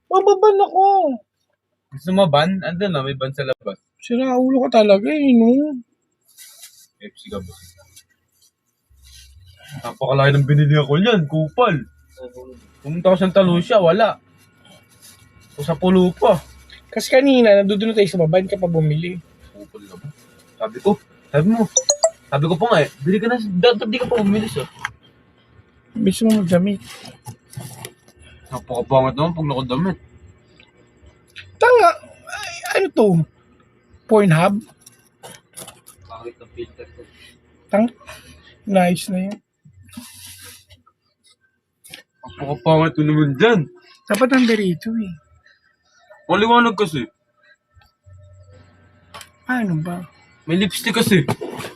Mababan ako. Gusto mo ban? Andun na, may ban sa labas. Sira ulo ka talaga eh, no? FC ka ba? Napakalaki ng binili ako niyan, kupal. Pumunta ko sa Santa Lucia, wala. O sa pulo pa. Kasi kanina, nandun tayo sa baba, hindi ka pa bumili. Kupal na ba? Sabi ko pa nga eh, bili ka na, dapat di ka pa umilis oh. Bilis mo magdamit. Napakapangat naman pag nakadamit. Tanga, ay, ano to? Pornhub? Bakit ang filter ko? Tanga, nice na yun. Napakapangat ko naman dyan. Dapat nandirito eh. Maliwanag kasi. Ano ba? May lipstick kasi.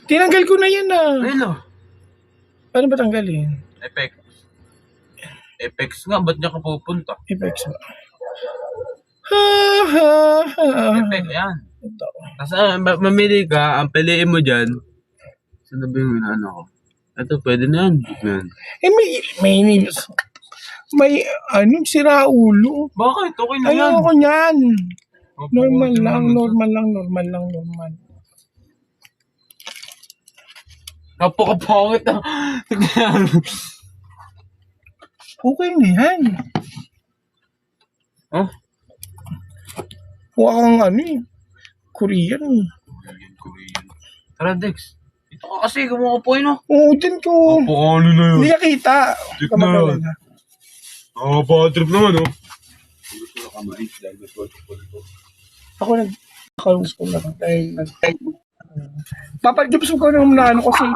Tinanggal ko na yan ah. Ayun oh. Paano ba tanggalin? Apex nga, ba't niya ka pupunta? Effects ba? Ha ha ha. Apex, yan. Ito. Kasi mamili ka, ang piliin mo dyan. Saan ba yung inaano ko? Ito, pwede na yan. Yan. Eh may ano, sira ulo. Bakit? Okay na yan. Ayoko niyan. Normal Okay lang, naman. normal. Napakapangit na. Tignan. Okay na yan. Oh? Huwag kang ano eh. Korean eh. Korean. Tara, Dex. Ito ka kasi, kumukupoy no? Oo, din ko. Napakano na yun. Hindi ka kita. Tik Ka na. mag-alala. Bad trip naman oh. Gusto na kamay dahil may Ako nag-calls ko lang dahil papadyobs ko na muna ano kasi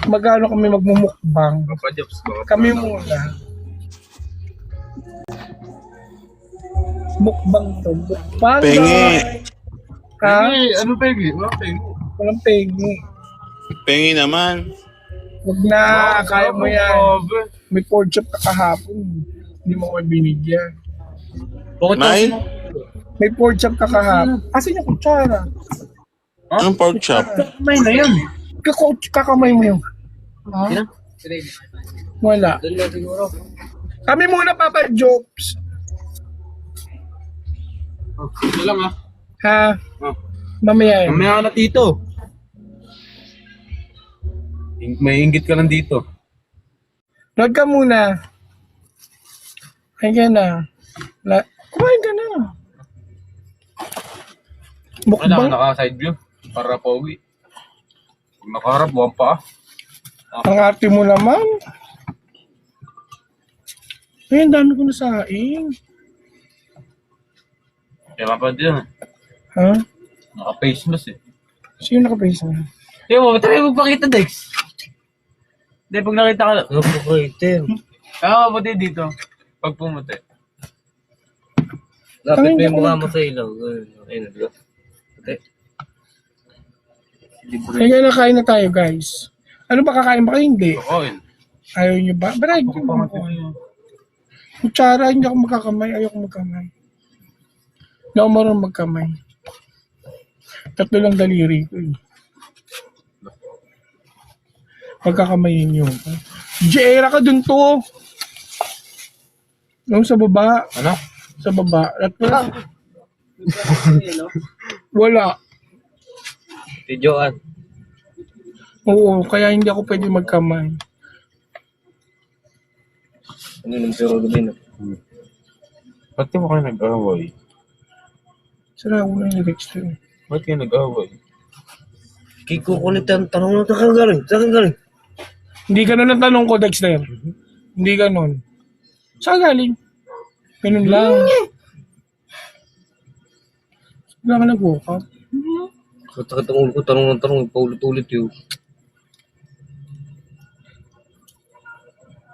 magano kami magmumukbang. Papadyabs ba? Kami muna. Mukbang to. Mukbang. Pengi. Ha? Ano pegi? Wala pegi. Walang pengi. Pengi naman. Huwag na. Kaya mo yan. May pork chop ka kahapon. Hindi mo ko binigyan. May? May pork chop ka kahapon. Asan yung kutsara? Anong pork chop? Kamay na yan. Kakamay mo yung. Ha? Wala. Doon na siguro. Kami muna, Papa Jobs. Ito lang ah. Ha? Oh. Mamaya yan. Mamaya ka na dito. May inggit ka lang dito. Vlog ka muna. Kumain ka na. Kumain ka na. Kailangan Mukbang. naka-side view para pauwi. Pag nakaharap, buwan pa ah. Ang arte mo naman. Ay, ang dami ko na saing. Kaya kapag yun, Ha? naka-face mask eh. Sino naka-face mo? Kaya mo, tayo magpakita, Dex. Hindi, pag nakita ka lang. Napakaitim. Mabuti dito. Pag pumuti. Lapit mo yung mukha mo sa ilaw. Ayun, di ba? Okay. Kaya na kain na tayo, guys. Ano ba, kakain ba kayo? Hindi. Oil. Ayaw nyo ba? Brad, kutsara, hindi ako magkakamay. Ayoko magkamay. Hindi ako marunong magkamay. Tatlo lang daliri ko eh. Pagkakamayin nyo. Jera ka dun to. Yung sa baba. Ano? Sa baba. At wala. Videoan. Oo, kaya hindi ako pwede magkamay. Ano nang pero lumin? Ba't di mo kayo nag-away? Sira ko na yung Dexter. Ba't kayo nag-away? Kikukulit ang tanong na saan galing? Saan galing? Hindi ganun ang tanong ko, Dexter. Hindi ganun. Saan galing? Ganun lang. Wala ka nag-woke up. Sakit ang ulo ko, tanong ng tanong, paulit-ulit yun.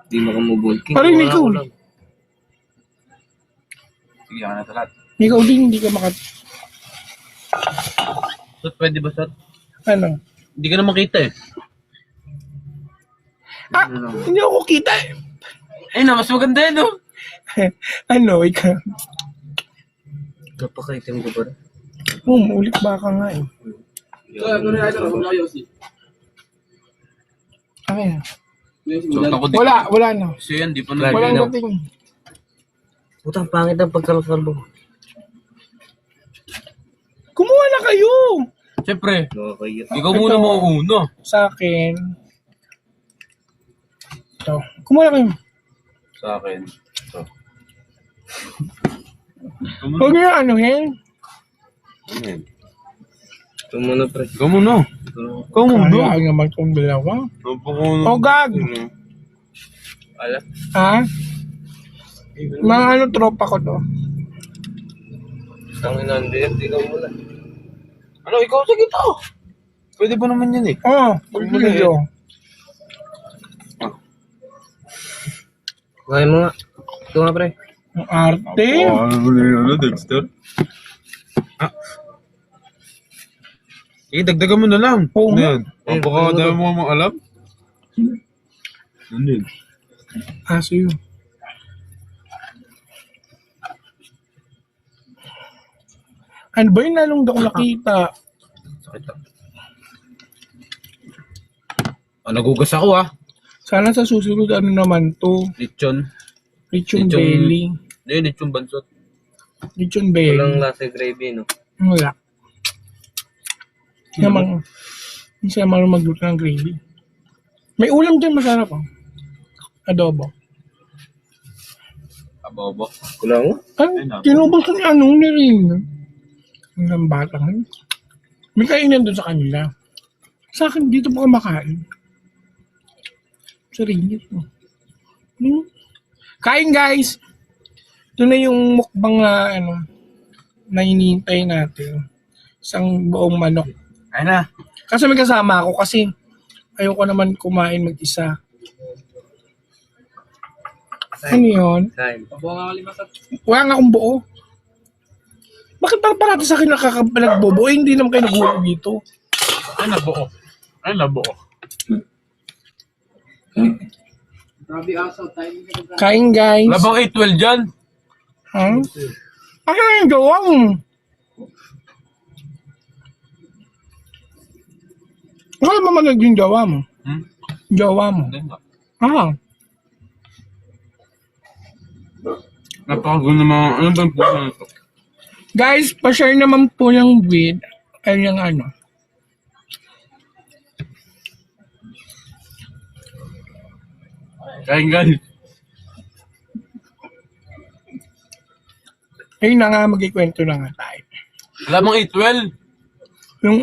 Di makamubol. Parinig ko. Sige, ako na sa lahat. Ikaw din, hindi ka Sot, pwede ba sot? Ano? Hindi ka na makita eh. Ah, hindi ako kita eh. Ayun na, mas maganda yun no? Ano, ikaw? Napakaitim ko ba? Ulit baka nga eh. Ano yan? Sot ako dito. Wala na. Kasi yan, di pa Lagi Walang na. dating. Putang pangit ang pagkalkalbo. Kumuha na kayo! Siyempre, Nakakayot. ikaw muna Ito. mauuna. Sa akin. Ito. Kumuha na kayo. Sa akin. Ito. Huwag niyo anuhin. Ito muna, pre. Ikaw muna. Ikaw muna. Kaya naman kong dalawa. Napakuna. Oh, gag! Ala? Ha? Mga ano, tropa ko to. Ang inandiyan, ikaw muna. Ano, ikaw sa kita. Pwede ba naman yan eh? Oh, video. Kaya mo nga. Ito nga, pre. Ang arte. Ano, Dexter? Ah. Eh, dagdagan mo na lang. Oo Ano nga. yan? Baka dami mo mga alam. Ano yun? Aso yun. Ano ba yun lalong daw nakita? Sakit lang. Ah, nagugas ako ah. Sana sa susunod ano naman to. Lechon. Lechon Lechon. belly. Ayun, lechon bansot. Lechon belly. Walang lasa gravy, no? Wala. Namang, hindi siya marunong magluto ng gravy. May ulam dyan masarap oh. Adobo. Abobo. Kulang mo? Ano? Tinubos ko ni anong ni Ring. Ang batang yun. May kainan doon sa kanila. Sa akin, dito po kumakain. Sa Ring. Kain guys! Ito na yung mukbang na ano, na hinihintay natin. Isang buong manok. Ayun na. Kasi may kasama ako kasi ayoko naman kumain mag-isa. Ano yun? Kain. Wala nga akong buo. Bakit parang parati sa akin nakakapalagbobo? Eh, hindi naman kayo nagulo dito. Ay, nabuo. Ay, nabuo. Kain guys. Labang 812 dyan. Ha? Ano yung gawa mo? Akala mo man yung gawa mo? Hmm? Gawa mo? Hindi nga. Ah, Napakagulo naman. Ano ba yung puso nito? guys, pa-share naman po yung vid. Ay, yung ano. Kain guys. Ayun na nga, magkikwento na nga tayo. Labang 812. Yung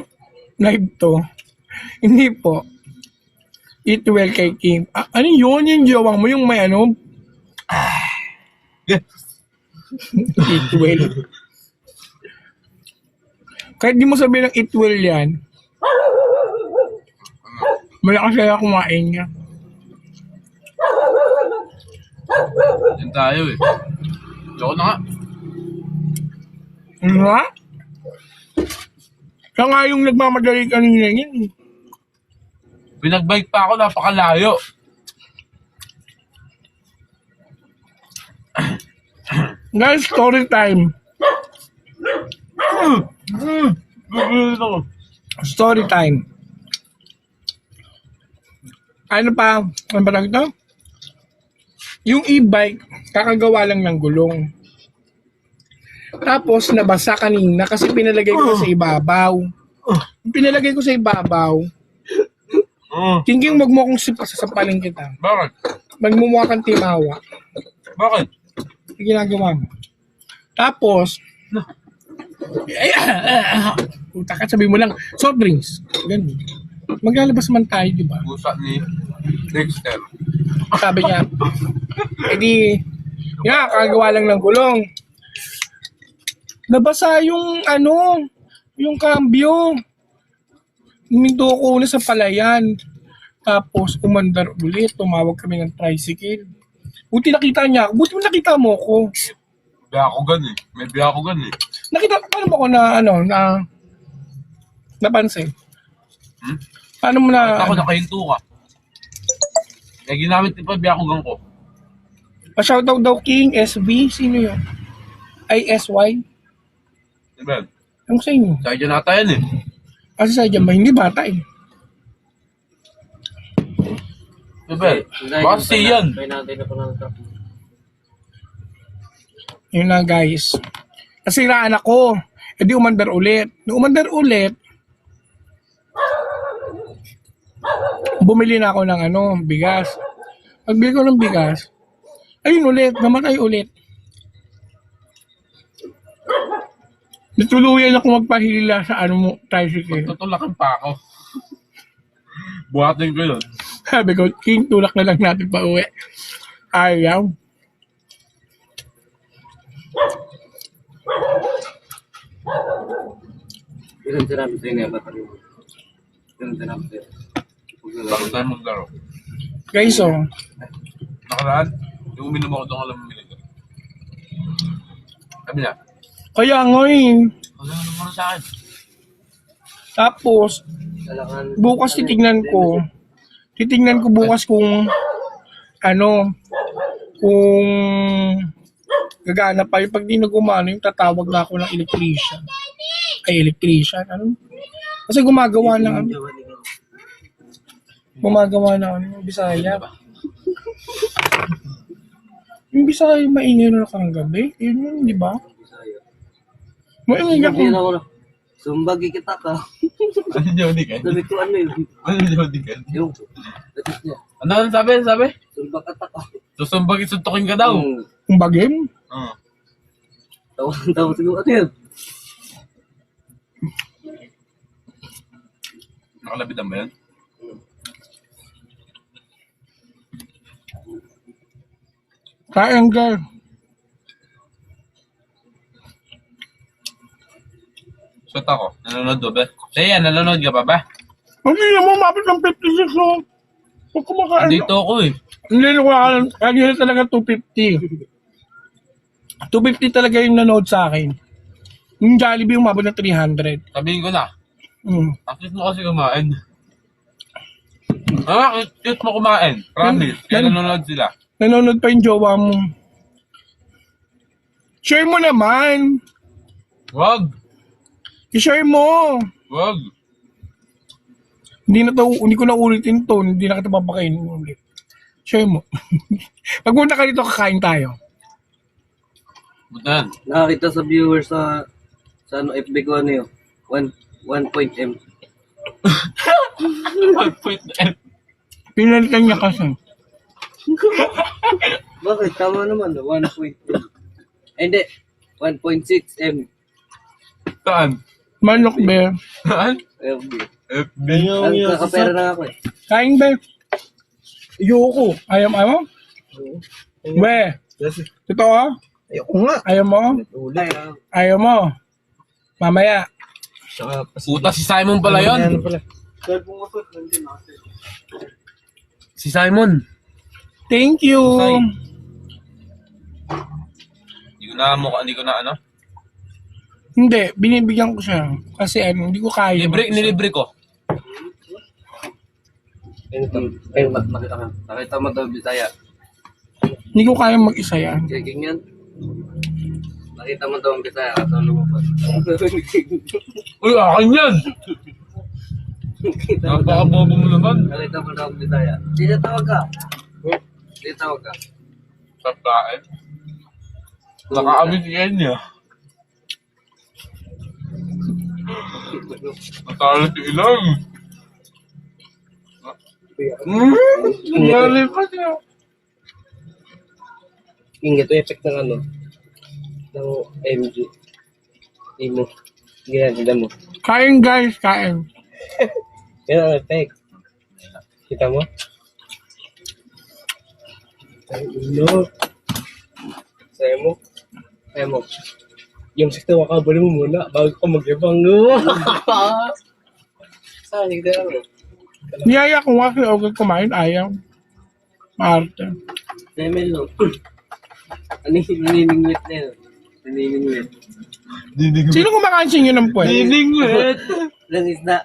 live to, hindi po. Eat well kay Kim. Ah, ano yun? Yung jawang mo, yung may ano? Eat well. Kahit di mo sabihin ng eat well yan, malakas kaya kumain niya. Yan tayo eh. Yoko na nga. Ano nga? Siya nga yung nagmamadali kanina yun. Pinagbike pa ako, napakalayo. Guys, story time. Story time. Ano pa? Ano ba tawag ito? Yung e-bike, kakagawa lang ng gulong. Tapos, nabasa kanina kasi pinalagay ko sa ibabaw. Pinalagay ko sa ibabaw. King, wag mo akong sasampalin kita. Bakit? Magmumukha kang timawa. Bakit? Yung ginagawa mo. Tapos, puta ka, sabi mo lang, soft drinks. Ganun. Maglalabas man tayo, di ba? Pusa ni Dexter. Sabi niya, edi, kagawa lang ng gulong. Nabasa yung, yung cambio. Huminto ko una sa palayan. Tapos, umandar ulit. Tumawag kami ng tricycle. Buti nakita niya ako. Buti mo nakita mo ko. Biyakugan eh. May biyakugan eh. Nakita, paano mo ko na napansin? Hmm? Paano mo na, Ako nakahinto ka. Kaya ginamit pa biyakugan ko. pa-shoutout daw King, SB, sino yun? ISY? Diba? Yung sa inyo. Sa dyan nata yan eh. Kasi sa dyan ba, hindi bata eh. Diba? Baka si yan. May natin na pa lang ito. Yun na guys. Nasiraan ako. E di umandar ulit. Nung umandar ulit, bumili na ako ng bigas. Pagbili ko ng bigas, ayun ulit, namatay ulit. Natuluyan ako magpahila sa tricycle. Tutulakan pa ako. Buhatin ko yun. Sabi ko, King, tulak na lang natin pa uwi. Ayaw. Ilan sinabi sa'yo niya ba tayo? Ilan sinabi sa'yo? Bakit tayo maglaro? Guys, Nakaraan, yung uminom ako doon alam mo binigay. Sabi niya, kaya ano mo sa akin? tapos, Talakan. bukas titignan ko bukas kung kung gagana pa yung pag di na gumana yung tatawag na ako ng electrician. Kasi gumagawa ng Bisaya. Yung Bisaya maingay na kang gabi. Yun, di ba? Maingay Sabi na ako. ako na. Sumbagi kita ka. Ano Jody ka? Sabi ko ano yun? Ano Jody ka? Yung. Latis niya. Ano sabi? Sumbag kita ka. Susumbagin, suntukin ka daw. Kung bagim, Oo. Tawa siguro ano yun? Nakalabitan ba yan? kain ka. Shot ako. Nanonood ba ba? Saya, nanonood ka pa ba? Hindi naman mapit ng 56 no. Huwag kumakain. Dito ako eh. Hindi naman kanya talaga 250. 250 talaga yung nanood sa akin. Yung Jollibee umabot ng 300. Sabihin ko na. Mm. Akit mo kasi kumain. Cute mo kumain. Promise. Kaya nanonood sila. Nanonood pa yung jowa mo. Share mo naman. Wag. I-share mo. Wag. Hindi ko na ulitin to. Hindi na kita papakainin ulit. Share mo. Pagpunta ka dito, kakain tayo. Butan. Nakakita sa viewers sa FB ko ano yun? 1.M. 1.8. Pinalitan niya kasi. Bakit? Tama naman. 1.M. Hindi. 1.6M. Saan? Manok, be. Saan? FB. FB. Kakapera na ako eh. Kain, be. Ayoko. Ayaw mo? Be. Totoo? Ayoko nga. Ayaw mo? Ulay. Ayaw mo? Mamaya. Saka Puta si Simon pala Ano yon. pala? Si Simon. Thank you. Say. Hindi ko na ano. Hindi, binibigyan ko siya. Kasi hindi ko kaya. Nilibre ko. Nakita mo daw Bisaya. Hindi ko kaya mag-isa yan. Checking yan. Nakita mo daw ang Bisaya. Katulong mo pa. Uy, akin yan! Napaka-bobo mo naman. Nakita mo daw ang Bisaya. Sino tawag ka? Sino tawag ka? Sa kain. Nakaamit yan niya. Natalo si Ilang. Nangyari pa siya. King, ito effect ng ano? Ng MG. Imo. Ginaganda mo. Kain guys, kain. Yan ang effect. Kita mo? Ay, no. Sayo mo? Sayo mo. Yung sakto makabali mo muna bago ka magyabang. Saan? Hindi ka mo. Niyaya ko nga kaya okay kumain, ayaw. Maarte. Sayo no. Ano yung naniningwit na yun? Naniningwit. Sino kumakain sa inyo ng puwet? Niningwit. Lang isda.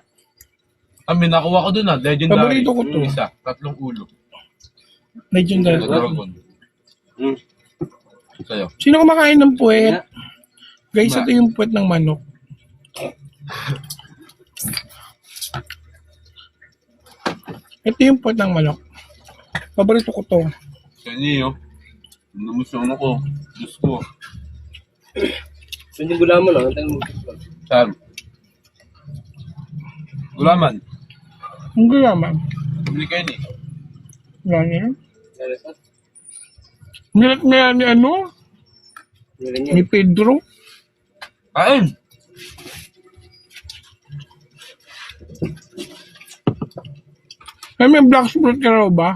Kami nakuha ko dun legendary. Paborito ko to. Isa, 3 ulo. Legendary. Dragon. Hmm. Sa'yo. Sino kumakain ng puwet? Guys, ito yung puwet ng manok. Ito yung puwet ng manok. Paborito ko to. Sa inyo, namus yung ano ko. Diyos ko. Hindi gulaman ah. Antayin mo. Saan? Gulaman. Hindi naman. Bumili kayo ni. Yan yan. Nalasan. Nilat na yan ni ano? Meron niya. Ni Pedro. Kain! Ay, may black sport ka raw ba?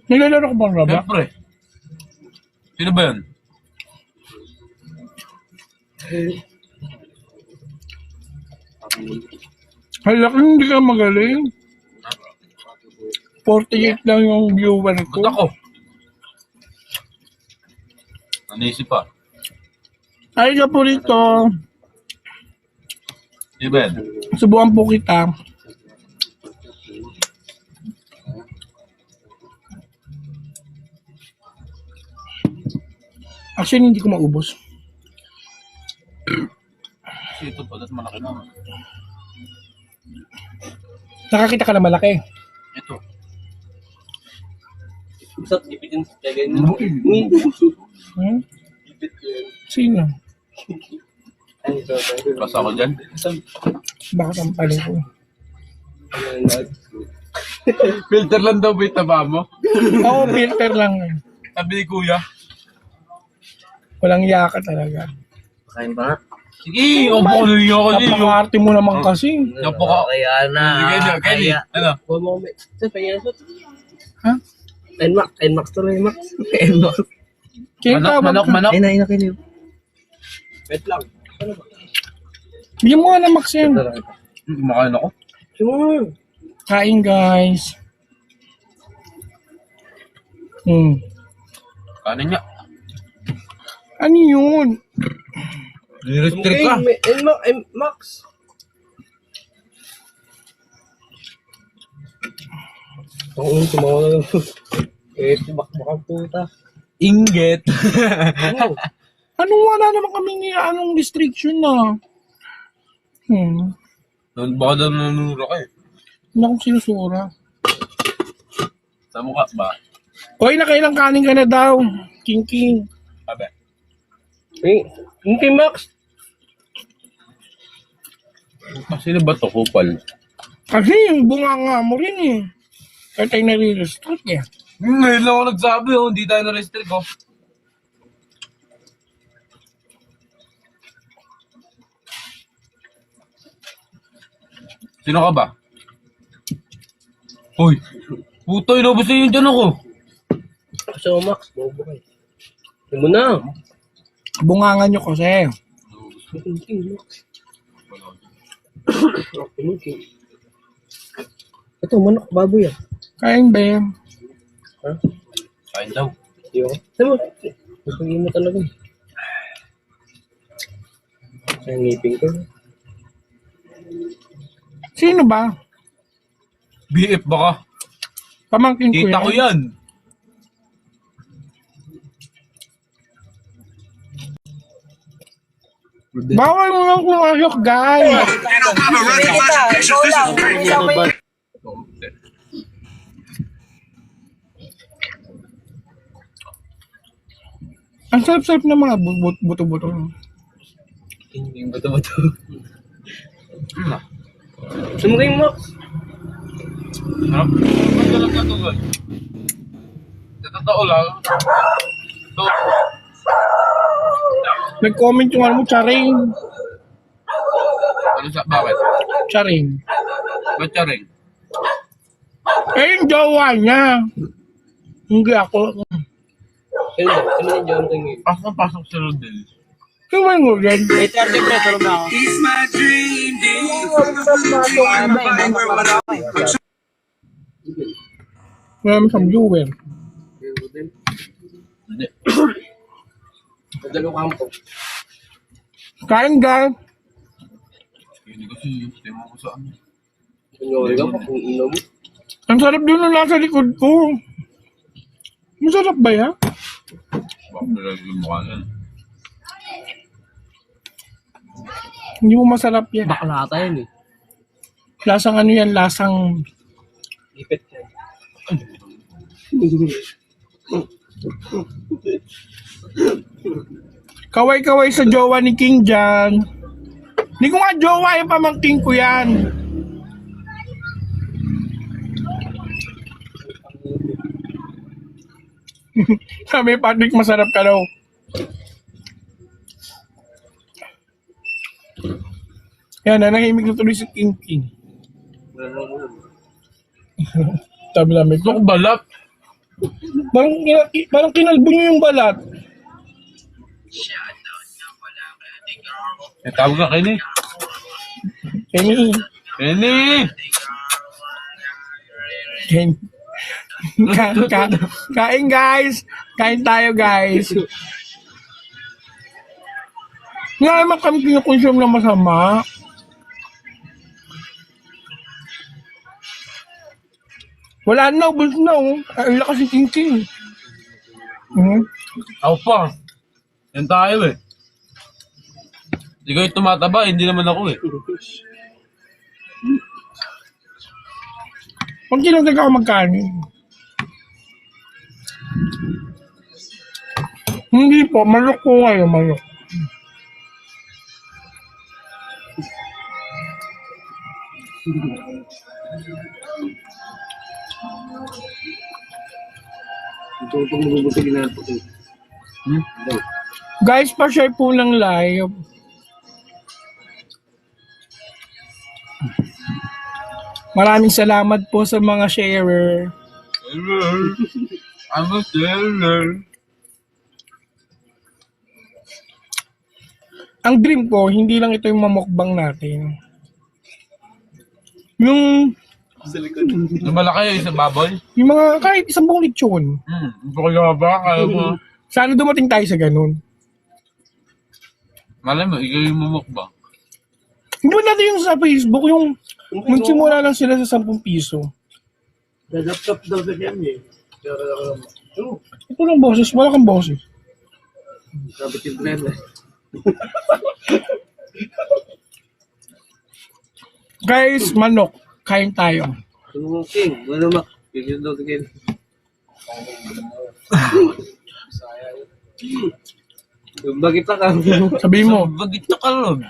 Nilalaro ko bang raba? Siyempre. Sino ba yun? Hala, hindi ka magaling. 48 lang yung viewer ko. Ba't ako? Nanisip pa. Ay ka po rito. Sino ba yan? Subukan po kita. Actually, hindi ko maubos. Kasi ito pala, malaki na. Nakakita ka na malaki. Ito. Isat, ipitin sa tagay mo. Hmm? Ipit yun. Sino? Ay, ito. Basta ako dyan. Baka sampalin ko. Filter lang daw ba yung taba mo? Oo, filter lang. Sabi ni kuya. Walang yaka talaga. Kain ba nga? Sige, upo na rin ako dito. Napaka-arte mo naman kasi. Napaka. Kaya na. Sige, Kenny. Ano? Huwag mo kami. Saan pa yan? Ha? Nmax. Nmax tuloy, Max. Nmax. Kaya Manok. Ay, na kayo. Wait lang. Bigyan mo nga ng Max yan. Kumakain ako. Sure. Kain guys. Kanin niya. Ano yun? Nirestrict ka. Nmax. Oo, tumawa na lang. Bakbakang puta. Inget. Anong wala naman kami ni anong restriction na? Baka daw nanunura ka eh. Hindi akong sinusura. Sa mukha ba? Hoy, nakailang kanin ka na daw. King. Sabi. Hindi, Max. Sino ba to? Kupal. Kasi yung bunganga mo rin eh. Kaya tayo nare-restrict eh. Ngayon lang ako nagsabi oh. Hindi tayo na-restrict oh. Sino ka ba? Hoy! Puto, inubos na yun dyan ako. So, Max, bobo kayo. Hindi mo na. Bunganga nyo kasi. Hindi, Max. Ito, manok, baboy ah. Kain ba yan? Ha? Kain daw. Hindi ako. Sabi mo, masugin mo talaga. Kaya ngipin ko. Sino ba? BF baka. Pamangkin ko Kita ko yan. Bawal mo lang kumayok, guys. Ang sarap-sarap ng mga buto-buto. Yung bato-bato. Sumugay mo, Max. Sarap. Ang galang ka to, guys. Sa totoo lang. Ito. Nag-comment yung ano mo, Charing. Ano sa, bakit? Charing. Ba't siya rin? Eh, yung jowa niya. Hindi ako. Sino ba? Sino yung jam king ngipin? Pasok si Rodel. Tingnan mo rin. 30 peso lang ako. Wala mo siyang viewer. Hindi. Nadalo kampo. Kain, guys. Hindi kasi yung tema ko sa ano. Kunyori ka pa kung ino mo. Ang sarap din ng nasa likod ko. Masarap ba yan? Bakit nilagay yung mukha yan? Hindi mo masarap yan. Bakla ata yun eh. Lasang ano yan, lasang... Ipit yan. Kaway-kaway sa jowa ni King dyan. Hindi ko nga jowa, yung pamangking ko yan. Sabi, Patrick, masarap ka daw. Yan, nanahimik na tuloy si King King. Sabi namin, Ito ko balat. parang kinalbo niyo yung balat. Tawag ka Kenny. Kenny. Kenny! Kain. Kain guys. Kain tayo guys. Nga naman kami kinukonsume na masama. Wala na, ubos na oh. Ay, lakas si King King. Ako pa. Yan tayo eh. Ikaw yung tumataba, hindi naman ako eh. Pag kinagdag ako magkanin. Hindi po, manok po kayo, manok. Ito pang magbubusog na ito. Guys, pa-share po ng live. Maraming salamat po sa mga sharer. I'm a sailor. Ang dream ko, hindi lang ito yung mamukbang natin. Yung Lumalaki yung isang baboy. mga kahit isang buong lechon. Ito kaya ba? Kaya mo. Sana dumating tayo sa ganun. Malay mo, ikaw yung mumukbang. Hindi ba natin yung sa Facebook, yung magsimula lang sila sa 10 piso. Laptop daw sa yan eh. Ito lang boses, wala kang boses. Sabit yung plan eh. Guys, manok, kain tayo. Ano King? Ano mak? Bigyan daw sa King. Bakit pa ka? Sabi mo, Bagit na ka ron.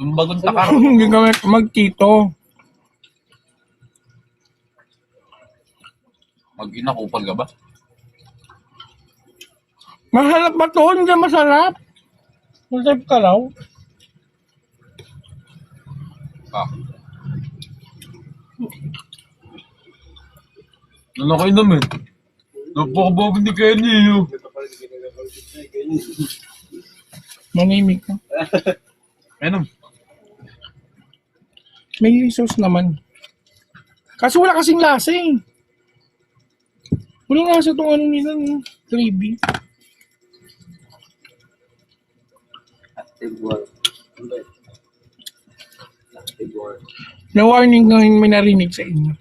Tumbagon ta ka. hindi kami magtito. Mag-inakupal ka ba? Masarap ba to? Hindi masarap. Masarap ka raw. Ah. Ano kayo naman? Napakababi ni Kenny yun. Manimik ka. Ano? May sauce naman. Kaso wala kasing lasa eh. Walang lasa itong ano nila, gravy. Na warning na may narinig sa inyo.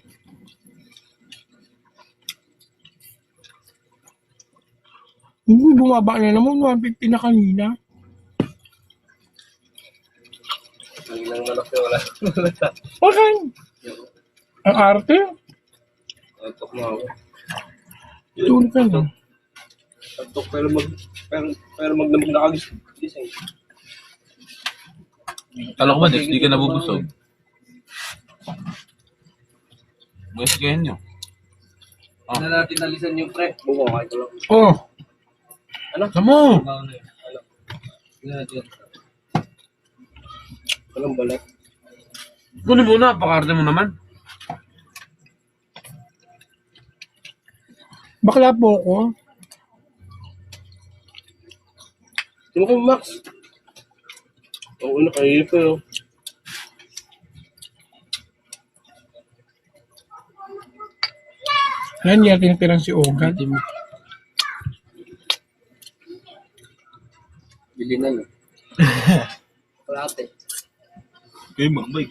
Bumaba na naman, 150 na kanina. Ang ilang manok na wala. Okay. Ang arte. Antok na ako. Tulog ka na. Antok pero magdamag na kagising. Kala ko ba, Dex, di ka nabubusog? Guys, kayo nyo. Ano natin nalisan yung pre? Buko, kahit lang. Oh, Ano? Samo! Ano? Ano natin? Walang balat. Kunin mo na, pakarte mo naman. bakla po ako. Sino kayo, Max? Oo, nakahilip kayo. Yan, yan, tinitirang si Ogad. Bili na no. Parate. Kayo magbay.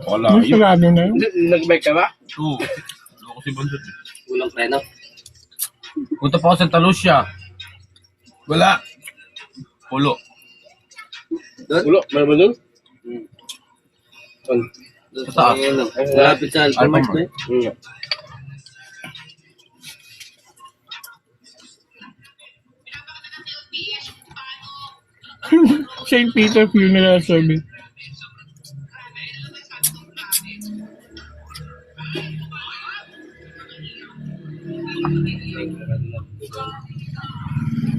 Wala Yung sarado na yun. Nag-bike ka ba? Oo. Ano ko si Bandot eh. Walang preno. Punta pa ako sa Santa Lucia. Wala. Pulo. Ulo, meron ba doon? Sa taas. Malapit sa Alpha Mart Alpha na eh. St. Peter Funeral Service.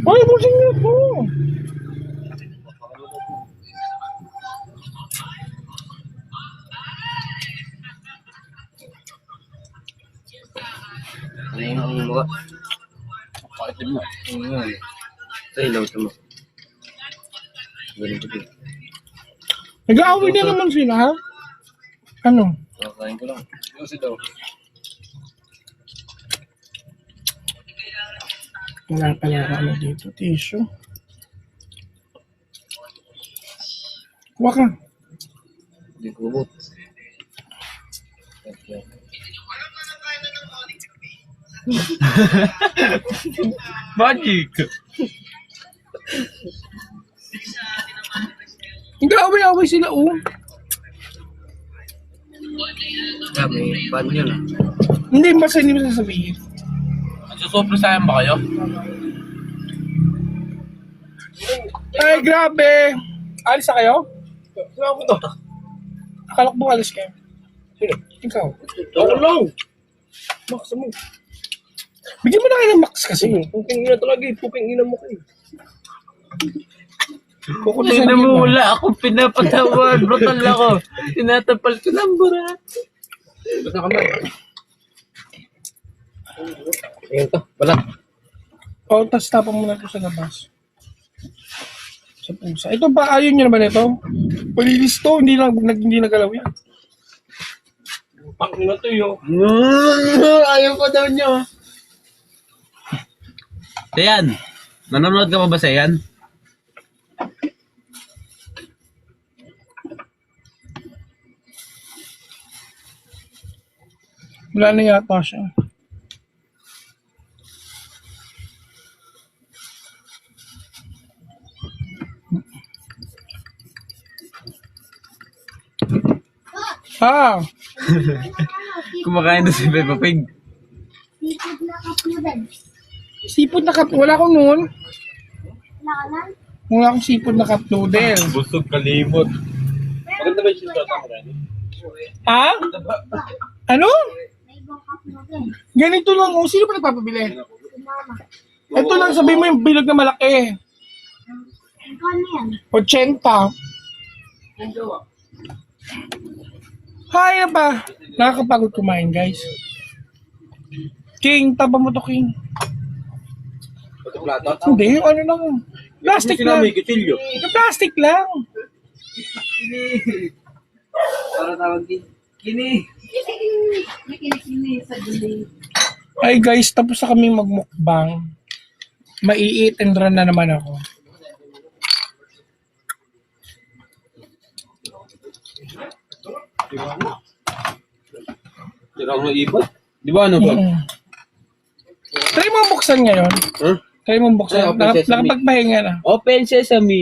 Ay, busing na po. Ano yung mga? Pakitin mo. Ano yan? Sa ilaw ito mo. Ganito po. Nag-aaway na naman sila, ha? Ano? Kakain ko lang. Kasi daw. Wala pala ano dito, tissue. Kuha ka. Hindi ko bubot. Okay. Magic! Nag-aaway-aaway sila, oh. Kaya may pan yun ah. Hindi, basta hindi mo sasabihin. Nagsusupro sa'yo ba kayo? Ay, grabe. Alis na kayo? Saan ako to? Akala ko ba alis kayo? Sino? Ikaw. Ako lang! Max mo. Bigyan mo na kayo ng max kasi. Puping ina talaga eh. Puping ina mo kayo. Kukutusan Hindi kita. mo wala akong pinapatawad. Brutal ako. Tinatapal ko ng burat. Ba't na kamay? Ayan to. Wala. O, tapos tapang mo na ito sa labas. Sa pusa. Ito ba, ayun nyo naman ito? Palilis to, hindi nagalaw yan. Pang ina to yun. Ayaw ko daw nyo. Sayan, nanonood ka pa ba sa yan? Wala na yata siya. Ah, Kumakain doon si Peppa Pig. Seafood na cup noodles. seafood na cup. Wala akong noon. Wala ka lang? Wala akong seafood na cup noodle. Busog kalimot. Maganda ba yung sinutota mo rin? Ha? Ano? May ibang cup noodles. Ganito lang. Oh, sino pa nagpapabili? Si mama. Ito lang, sabihin mo yung bilog na malaki. Ano yan? 80. Kaya pa. Nakakapagod kumain, guys. King, taba mo to, King. Pati plato? Hindi, ano lang. Plastic lang. kitilyo. Plastic lang. Para tawag din. Kini. May kinikini sa gulay. Ay, guys, tapos na kami magmukbang. Mai-eat and run na naman ako. Tira mo iba. Di ba ano ba? Try mo buksan ngayon. Huh? Try mo buksan. Ay, open sesame. Nakapagpahinga na. Open sesame.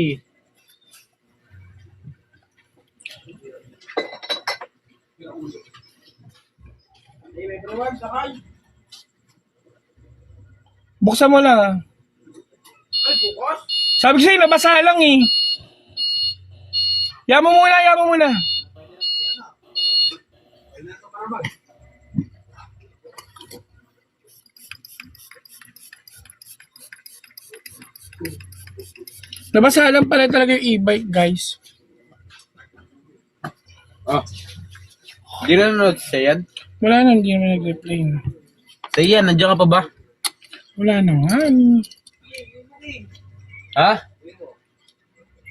Buksan mo lang, ah. Sabi ko sa'yo, nabasa lang eh. Yaman mo muna, yaman mo muna. Nabasa lang pala talaga yung e-bike, guys. Oh. Hindi na nanonood sa yan? Wala na, hindi naman nag-replay na. Sa yan, nandiyan ka pa ba? Wala na nga. Ha?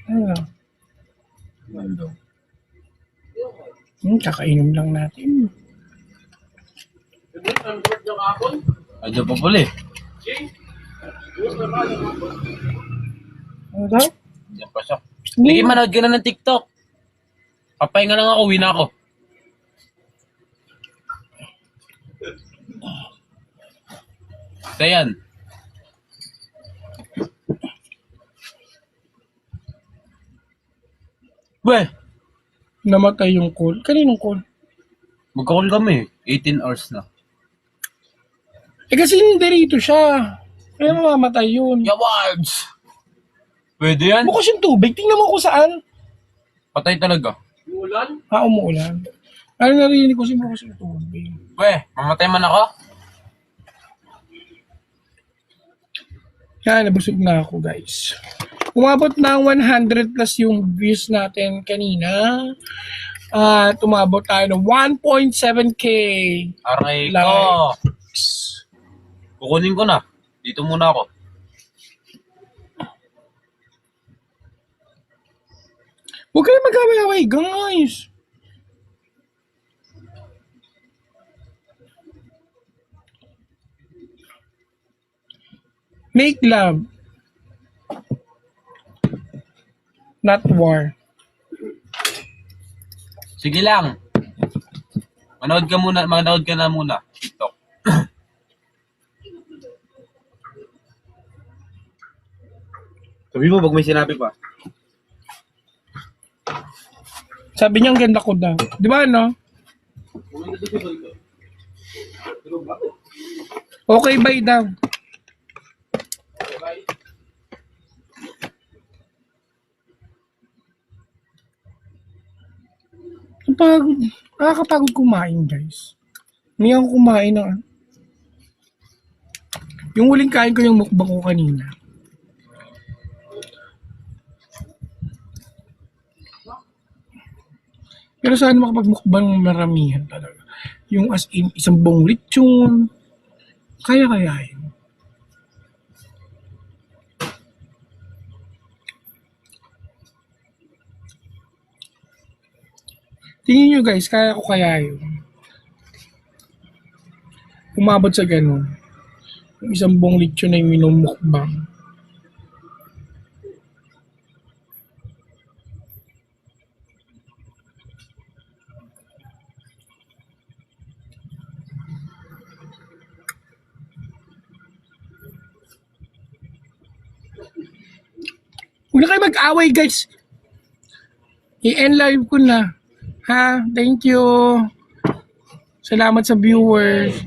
Ano? Kakainom lang natin. Nandiyan pa pala eh. Ano daw? Nandiyan pa siya. Sige, manood ka na ng TikTok. Papahinga lang ako, uwi na ako. Sa yan. Weh, Namatay yung call. Kaninong call? magka-call kami. 18 hours na. Eh kasi hindi rito siya. Kaya mamamatay yun. Yawards! Pwede yan. Bukas yung tubig. Tingnan mo kung saan. Patay talaga. Ulan? Umuulan. Ano narinig ko si bukas yung tubig. We, mamatay man ako. Yan, nabusog na ako guys. Umabot ng 100 plus yung views natin kanina. At umabot tayo ng 1.7k. Aray ko. likes. Kukunin ko na. Dito muna ako. Huwag kayo mag-away-away, guys. Make love. Not war. Sige lang. Manood ka na muna. TikTok. Sabi mo, pag may sinabi pa. Sabi niya ang ganda ko daw. Di ba, no? Okay, bye daw. Ang pagod. Nakakapagod kumain, guys. Hindi ako kumain ng ano. Yung huling kain ko yung mukbang ko kanina. Pero sana makapagmukbang maramihan talaga. Yung as in, isang buong lechon. Kaya yun. Tingin nyo guys, kaya ko kaya yun. Umabot sa ganun. Yung isang buong lechon na yung minumukbang. Huwag na kayo mag-away guys. I-end live ko na. Ha? Thank you. Salamat sa viewers.